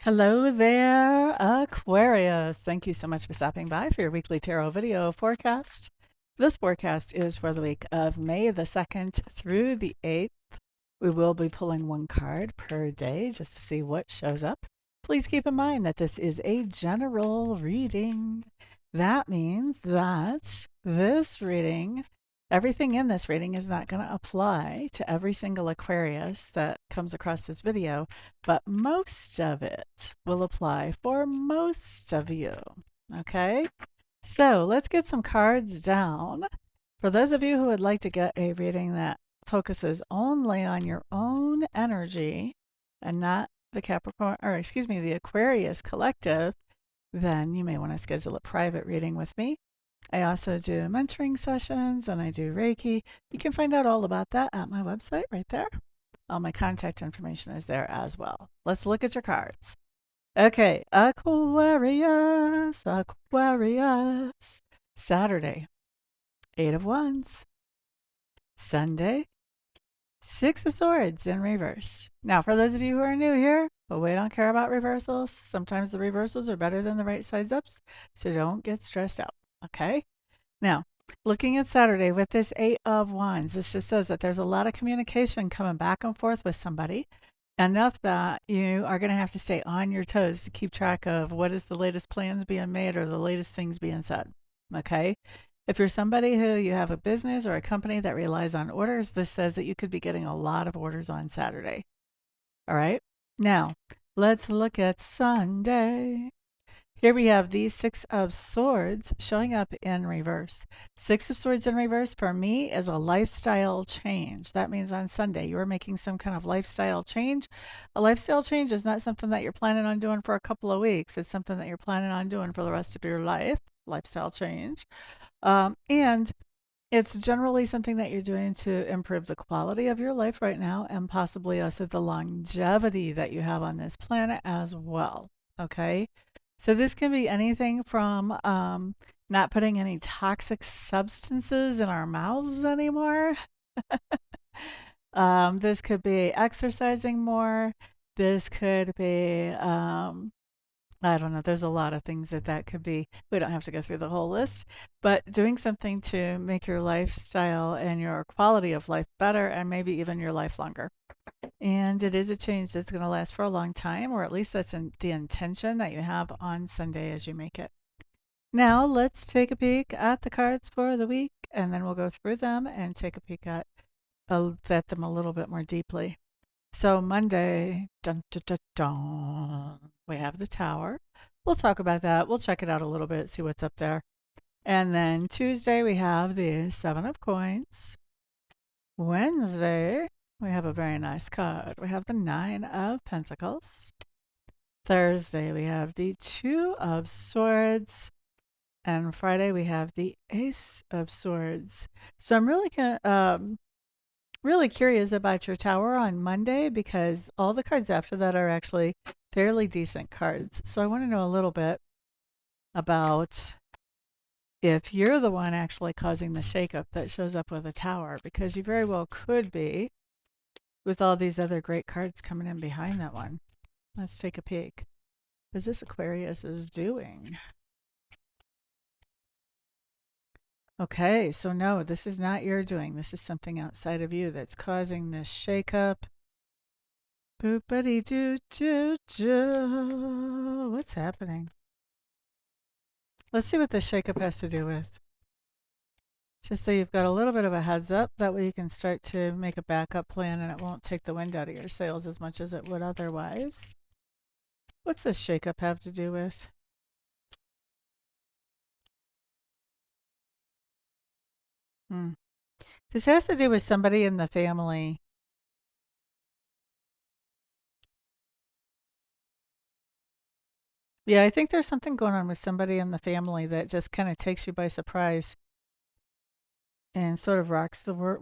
Hello there, Aquarius. Thank you so much for stopping by for your weekly tarot video forecast. This forecast is for the week of May the 2nd through the 8th. We will be pulling one card per day just to see what shows up. Please keep in mind that this is a general reading. That means that everything in this reading is not going to apply to every single Aquarius that comes across this video, but most of it will apply for most of you. Okay? So let's get some cards down. For those of you who would like to get a reading that focuses only on your own energy and not the the Aquarius collective, then you may want to schedule a private reading with me. I also do mentoring sessions and I do reiki. You can find out all about that at my website right there. All my contact information is there as well. Let's look at your cards. Okay, Aquarius. Saturday, 8 of Wands. Sunday, 6 of Swords in reverse. Now, for those of you who are new here, but we don't care about reversals. Sometimes the reversals are better than the right sides ups, so don't get stressed out. Okay? Now, looking at Saturday with this 8 of Wands, this just says that there's a lot of communication coming back and forth with somebody, enough that you are going to have to stay on your toes to keep track of what is the latest plans being made or the latest things being said. Okay? If you're somebody who you have a business or a company that relies on orders, this says that you could be getting a lot of orders on Saturday. All right? Now, let's look at Sunday. Here we have the 6 of Swords showing up in reverse. 6 of Swords in reverse for me is a lifestyle change. That means on Sunday you are making some kind of lifestyle change. A lifestyle change is not something that you're planning on doing for a couple of weeks. It's something that you're planning on doing for the rest of your life. Lifestyle change. And it's generally something that you're doing to improve the quality of your life right now and possibly also the longevity that you have on this planet as well. Okay? So this can be anything from not putting any toxic substances in our mouths anymore. This could be exercising more. This could be I don't know. There's a lot of things that could be. We don't have to go through the whole list, but doing something to make your lifestyle and your quality of life better and maybe even your life longer. And it is a change that's going to last for a long time, or at least that's the intention that you have on Sunday as you make it. Now, let's take a peek at the cards for the week, and then we'll go through them and take a peek at them a little bit more deeply. So Monday, dun, dun, dun, dun, we have the Tower. We'll talk about that. We'll check it out a little bit, see what's up there. And then Tuesday, we have the 7 of Coins. Wednesday, we have a very nice card. We have the 9 of Pentacles. Thursday, we have the 2 of Swords. And Friday, we have the Ace of Swords. So I'm really curious about your Tower on Monday because all the cards after that are actually fairly decent cards. So I want to know a little bit about if you're the one actually causing the shakeup that shows up with a Tower, because you very well could be with all these other great cards coming in behind that one. Let's take a peek. Is this Aquarius is doing? Okay, so no, this is not your doing. This is something outside of you that's causing this shakeup. Boopity doo doo doo. What's happening? Let's see what this shakeup has to do with. Just so you've got a little bit of a heads up, that way you can start to make a backup plan and it won't take the wind out of your sails as much as it would otherwise. What's this shakeup have to do with? This has to do with somebody in the family. Yeah, I think there's something going on with somebody in the family that just kind of takes you by surprise and sort of rocks your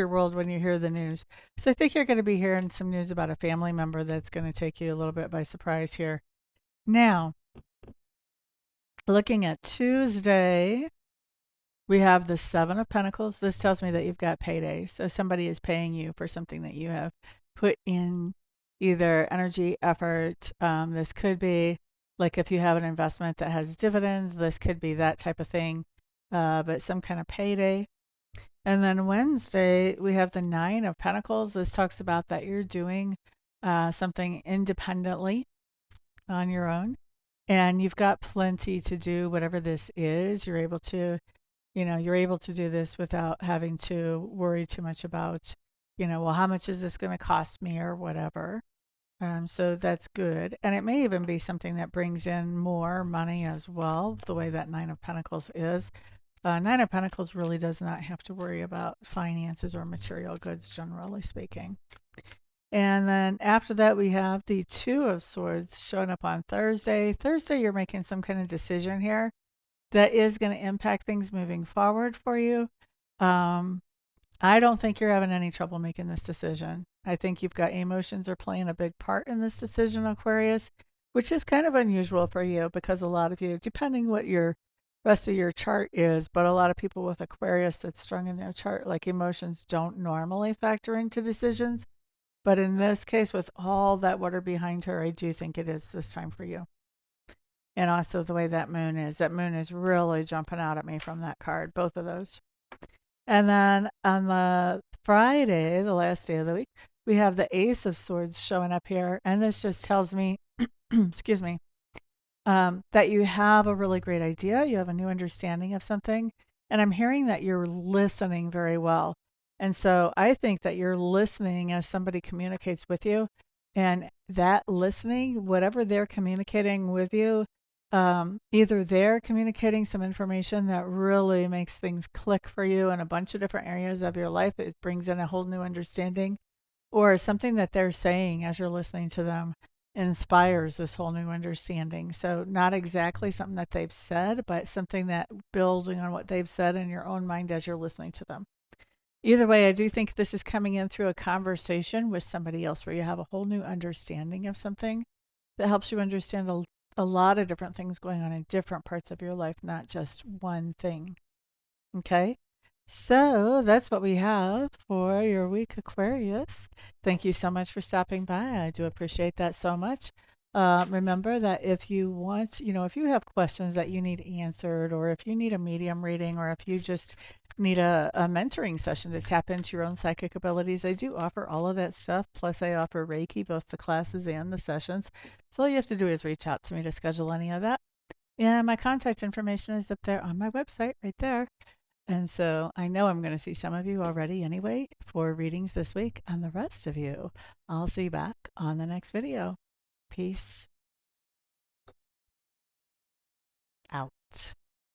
world when you hear the news. So I think you're going to be hearing some news about a family member that's going to take you a little bit by surprise here. Now, looking at Tuesday, we have the 7 of Pentacles. This tells me that you've got payday. So somebody is paying you for something that you have put in either energy, effort. This could be like if you have an investment that has dividends, this could be that type of thing, but some kind of payday. And then Wednesday, we have the Nine of Pentacles. This talks about that you're doing something independently on your own, and you've got plenty to do, whatever this is. You're able to, you're able to do this without having to worry too much about, well, how much is this going to cost me or whatever. So that's good. And it may even be something that brings in more money as well, the way that Nine of Pentacles is. Nine of Pentacles really does not have to worry about finances or material goods, generally speaking. And then after that, we have the Two of Swords showing up on Thursday. Thursday, you're making some kind of decision here that is going to impact things moving forward for you. I don't think you're having any trouble making this decision. I think you've got emotions are playing a big part in this decision, Aquarius, which is kind of unusual for you because a lot of you, depending what your rest of your chart is, but a lot of people with Aquarius that's strong in their chart, like emotions don't normally factor into decisions. But in this case, with all that water behind her, I do think it is this time for you. And also the way that moon is really jumping out at me from that card, both of those. And then on the Friday, the last day of the week, we have the Ace of Swords showing up here. And this just tells me, excuse me, that you have a really great idea. You have a new understanding of something. And I'm hearing that you're listening very well. And so I think that you're listening as somebody communicates with you. And that listening, whatever they're communicating with you, either they're communicating some information that really makes things click for you in a bunch of different areas of your life. It brings in a whole new understanding, or something that they're saying as you're listening to them inspires this whole new understanding. So not exactly something that they've said, but something that building on what they've said in your own mind as you're listening to them. Either way, I do think this is coming in through a conversation with somebody else where you have a whole new understanding of something that helps you understand a lot of different things going on in different parts of your life, not just one thing. Okay? So that's what we have for your week, Aquarius. Thank you so much for stopping by. I do appreciate that so much. Remember that if you want, if you have questions that you need answered, or if you need a medium reading, or if you just need a mentoring session to tap into your own psychic abilities, I do offer all of that stuff. Plus, I offer Reiki, both the classes and the sessions. So all you have to do is reach out to me to schedule any of that. And my contact information is up there on my website right there. And so I know I'm going to see some of you already anyway for readings this week, and the rest of you, I'll see you back on the next video. Peace out.